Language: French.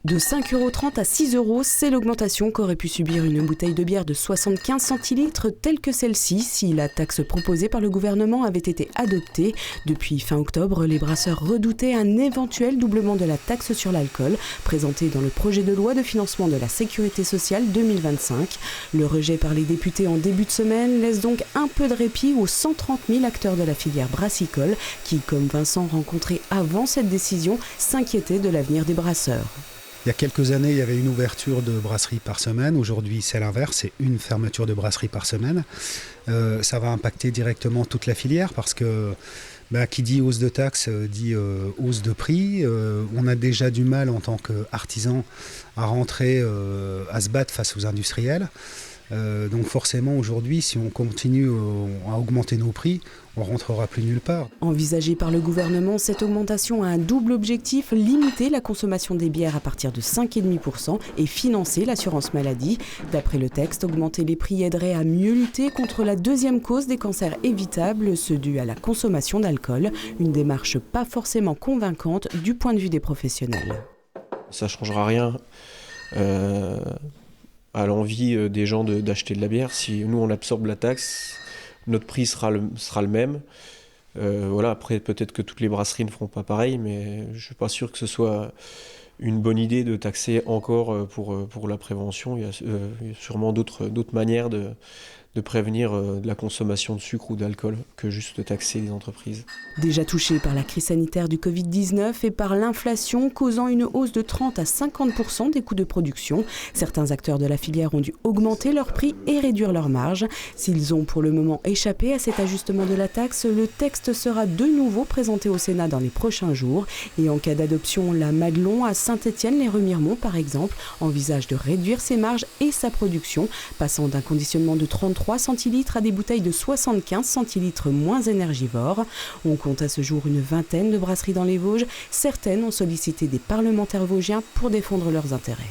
De 5,30 € à 6 €, c'est l'augmentation qu'aurait pu subir une bouteille de bière de 75 centilitres telle que celle-ci si la taxe proposée par le gouvernement avait été adoptée. Depuis fin octobre, les brasseurs redoutaient un éventuel doublement de la taxe sur l'alcool présenté dans le projet de loi de financement de la sécurité sociale 2025. Le rejet par les députés en début de semaine laisse donc un peu de répit aux 130 000 acteurs de la filière brassicole qui, comme Vincent rencontré avant cette décision, s'inquiétaient de l'avenir des brasseurs. Il y a quelques années, il y avait une ouverture de brasserie par semaine. Aujourd'hui, c'est l'inverse, c'est une fermeture de brasserie par semaine. Ça va impacter directement toute la filière parce que qui dit hausse de taxes dit hausse de prix. On a déjà du mal en tant qu'artisan à rentrer, à se battre face aux industriels. Donc forcément aujourd'hui, si on continue à augmenter nos prix, on ne rentrera plus nulle part. Envisagée par le gouvernement, cette augmentation a un double objectif, limiter la consommation des bières à partir de 5,5% et financer l'assurance maladie. D'après le texte, augmenter les prix aiderait à mieux lutter contre la deuxième cause des cancers évitables, ceux dus à la consommation d'alcool. Une démarche pas forcément convaincante du point de vue des professionnels. Ça ne changera rien à l'envie des gens d'acheter de la bière. Si nous on absorbe la taxe, notre prix sera le même. Après peut-être que toutes les brasseries ne feront pas pareil, mais je ne suis pas sûr que ce soit une bonne idée de taxer encore pour la prévention. Il y a sûrement d'autres manières de prévenir de la consommation de sucre ou d'alcool que juste de taxer les entreprises. Déjà touchées par la crise sanitaire du Covid-19 et par l'inflation causant une hausse de 30 à 50% des coûts de production, certains acteurs de la filière ont dû augmenter leurs prix et réduire leurs marges. S'ils ont pour le moment échappé à cet ajustement de la taxe, le texte sera de nouveau présenté au Sénat dans les prochains jours. Et en cas d'adoption, la Madelon à Saint-Étienne-les-Remiremont, par exemple, envisage de réduire ses marges et sa production, passant d'un conditionnement de 33 centilitres à des bouteilles de 75 centilitres moins énergivores. On compte à ce jour une vingtaine de brasseries dans les Vosges. Certaines ont sollicité des parlementaires vosgiens pour défendre leurs intérêts.